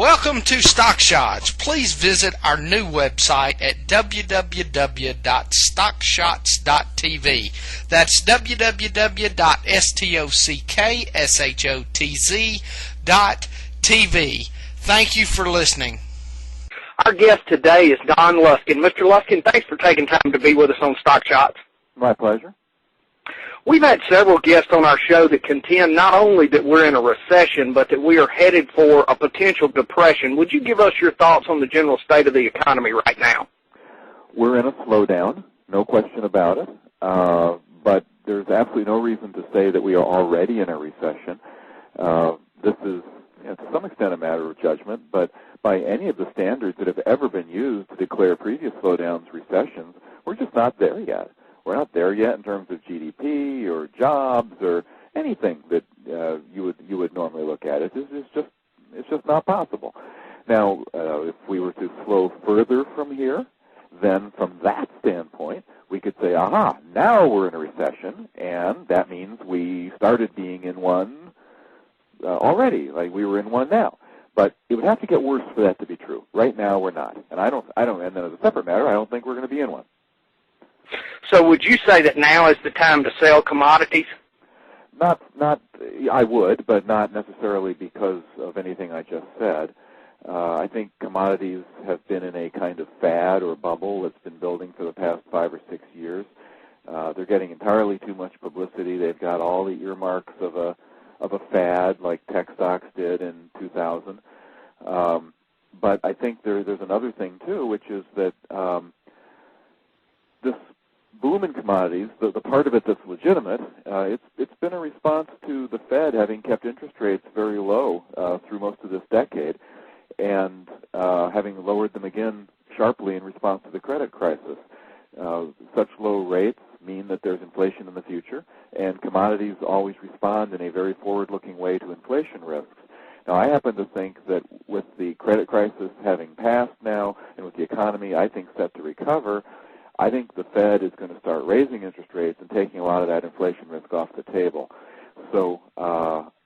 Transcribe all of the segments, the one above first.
Welcome to Stock Shotz. Please visit our new website at www.stockshotz.tv. That's www.stockshotz.tv. Thank you for listening. Our guest today is Don Luskin. Mr. Luskin, thanks for taking time to be with us on Stock Shotz. My pleasure. We've had several guests on our show that contend not only that we're in a recession, but that we are headed for a potential depression. Would you give us your thoughts on the general state of the economy right now? We're in a slowdown, no question about it, but there's absolutely no reason to say that we are already in a recession. This is, to some extent, a matter of judgment, but by any of the standards that have ever been used to declare previous slowdowns recessions, we're just not there yet. We're not there yet in terms of GDP or jobs or anything that you would normally look at. It's just not possible. Now, if we were to slow further from here, then from that standpoint, we could say, aha, now we're in a recession, and that means we started being in one already, like we were in one now. But it would have to get worse for that to be true. Right now, we're not, and and then as a separate matter, I don't think we're going to be in one. So would you say that now is the time to sell commodities? Not. I would, but not necessarily because of anything I just said. I think commodities have been in a kind of fad or bubble that's been building for the past 5 or 6 years. They're getting entirely too much publicity. They've got all the earmarks of a fad like tech stocks did in 2000. But I think there's another thing too, which is that this boom in commodities, the part of it that's legitimate, it's been a response to the Fed having kept interest rates very low through most of this decade, and having lowered them again sharply in response to the credit crisis. Such low rates mean that there's inflation in the future, and commodities always respond in a very forward-looking way to inflation risks. Now, I happen to think that with the credit crisis having passed now, and with the economy, I think, set to recover, I think the Fed is going to start raising interest rates and taking a lot of that inflation risk off the table. So,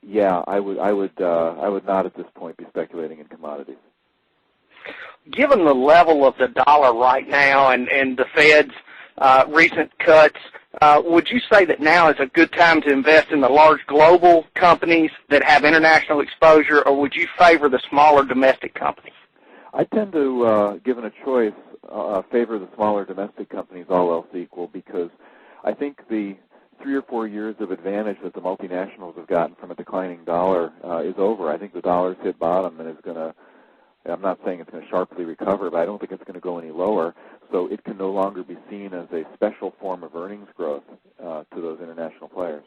yeah, I would not at this point be speculating in commodities. Given the level of the dollar right now and the Fed's recent cuts, would you say that now is a good time to invest in the large global companies that have international exposure, or would you favor the smaller domestic companies? I tend to, given a choice, favor the smaller domestic companies, all else equal, because I think the 3 or 4 years of advantage that the multinationals have gotten from a declining dollar is over. I think the dollar's hit bottom and is going to, I'm not saying it's going to sharply recover, but I don't think it's going to go any lower. So it can no longer be seen as a special form of earnings growth to those international players.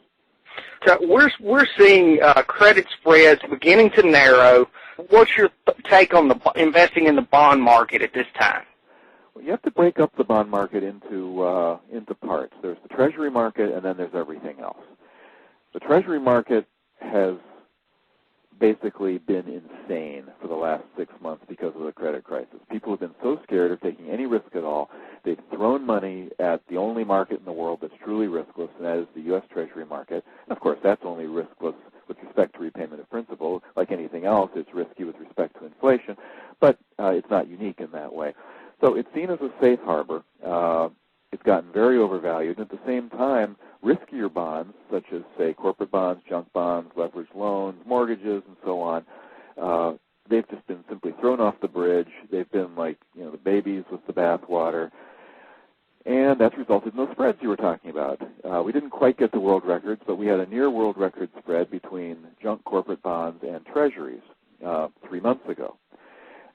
So we're seeing credit spreads beginning to narrow. What's your take on investing in the bond market at this time? Well, you have to break up the bond market into parts. There's the Treasury market, and then there's everything else. The Treasury market has basically been insane for the last 6 months because of the credit crisis. People have been so scared of taking any risk at all. They've thrown money at the only market in the world that's truly riskless, and that is the U.S. Treasury market. And of course, that's only riskless with respect to repayment of principal. Like anything else, it's risky with respect to inflation, but it's not unique in that way. So it's seen as a safe harbor. It's gotten very overvalued. And at the same time, riskier bonds, such as, say, corporate bonds, junk bonds, leveraged loans, mortgages, and so on, they've just been simply thrown off the bridge. They've been like, the babies with the bathwater. And that's resulted in those spreads you were talking about. We didn't quite get the world records, but we had a near world record spread between junk corporate bonds and treasuries 3 months ago.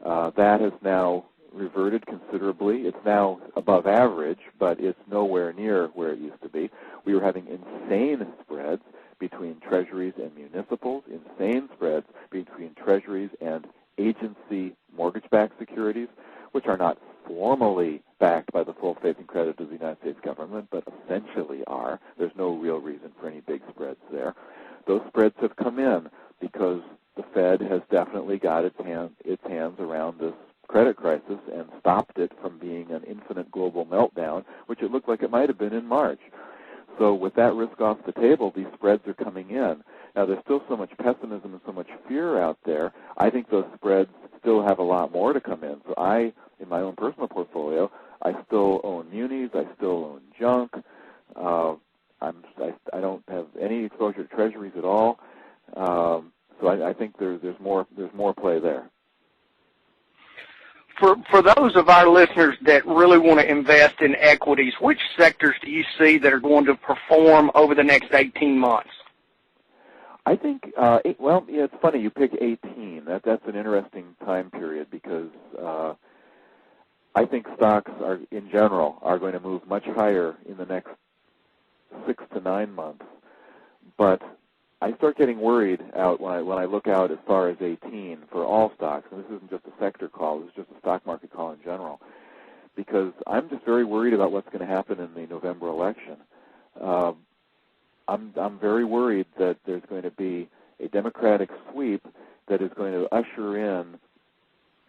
That has now reverted considerably. It's now above average, but it's nowhere near where it used to be. We were having insane spreads between treasuries and municipals, insane spreads between treasuries and agency mortgage-backed securities, which are not formally backed by the full faith and credit of the United States government, but essentially are. There's no real reason for any big spreads there. Those spreads have come in because the Fed has definitely got its hands around this credit crisis and stopped it from being an infinite global meltdown, which it looked like it might have been in March. so with that risk off the table, these spreads are coming in. Now, there's still so much pessimism and so much fear out there. I think those spreads still have a lot more to come in. So in my own personal portfolio, I still own munis. I still own junk. I don't have any exposure to treasuries at all. So I think there's more play there. For those of our listeners that really want to invest in equities, which sectors do you see that are going to perform over the next 18 months? I think, it's funny you pick 18. That's an interesting time period because I think stocks in general are going to move much higher in the next 6 to 9 months. But I start getting worried out when I look out as far as 18 for all stocks, and this isn't just a sector call, this is just a stock market call in general, because I'm just very worried about what's going to happen in the November election. I'm very worried that there's going to be a Democratic sweep that is going to usher in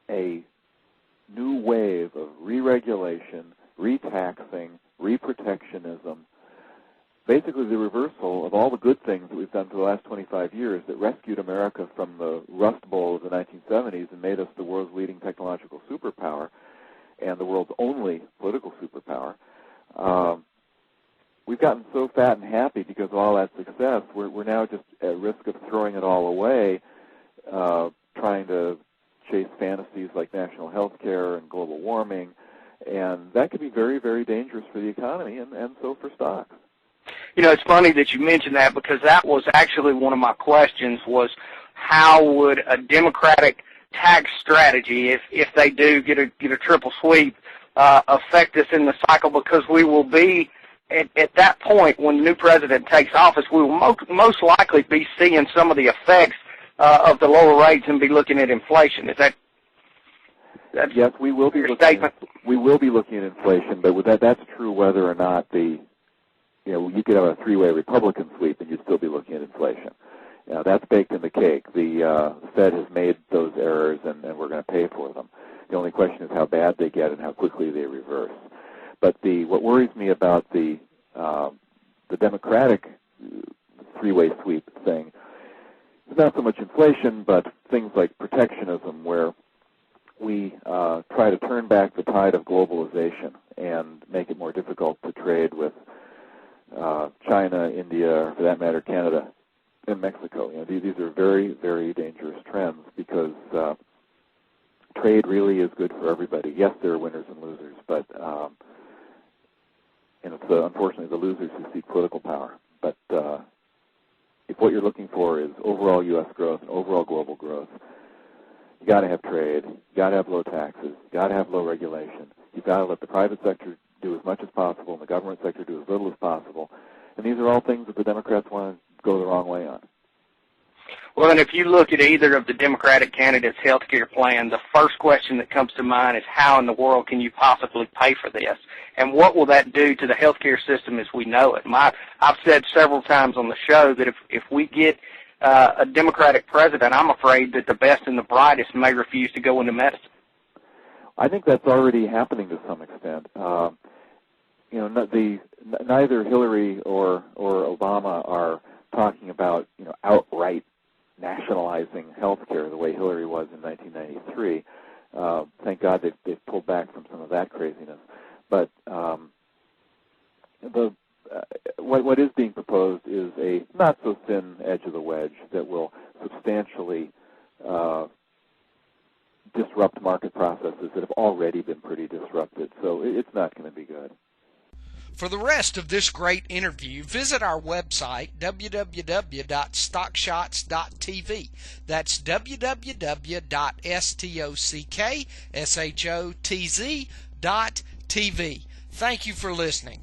a new wave of re-regulation, re-taxing, re-protectionism, basically the reversal of all the good things that we've done for the last 25 years that rescued America from the Rust Bowl of the 1970s and made us the world's leading technological superpower and the world's only political superpower. We've gotten so fat and happy because of all that success, we're now just at risk of throwing it all away, trying to chase fantasies like national health care and global warming, and that could be very, very dangerous for the economy and so for stocks. You know, it's funny that you mentioned that because that was actually one of my questions was how would a Democratic tax strategy, if they do get a triple sweep, affect us in the cycle, because we will be, at that point when the new president takes office, we will most likely be seeing some of the effects of the lower rates and be looking at inflation. Is that yes, we will be looking at inflation, but that's true whether or not you could have a three-way Republican sweep and you'd still be looking at inflation. That's baked in the cake. The Fed has made those errors, and we're going to pay for them. The only question is how bad they get and how quickly they reverse. But what worries me about the Democratic three-way sweep thing is not so much inflation, but things like protectionism, where we try to turn back the tide of globalization and make it more difficult to trade with China, India, or for that matter, Canada and Mexico. These are very, very dangerous trends because trade really is good for everybody. Yes, there are winners and losers, but it's unfortunately the losers who seek political power. But if what you're looking for is overall U.S. growth and overall global growth, you got to have trade, you got to have low taxes, you got to have low regulation. You've got to let the private sector do as much as possible and the government sector do as little as possible. And these are all things that the Democrats want to go the wrong way on. Well, and if you look at either of the Democratic candidates' health care plan, the first question that comes to mind is how in the world can you possibly pay for this? And what will that do to the health care system as we know it? I've said several times on the show that if we get a Democratic president, I'm afraid that the best and the brightest may refuse to go into medicine. I think that's already happening to some extent. Neither Hillary or Obama are talking about outright nationalizing health care the way Hillary was in 1993. Thank God they've pulled back from some of that craziness. But what is being proposed is a not so thin edge of the wedge that will substantially disrupt market processes that have already been pretty disrupted. So it's not going to be good. For the rest of this great interview, visit our website, www.stockshotz.tv. That's www.stockshotz.tv. Thank you for listening.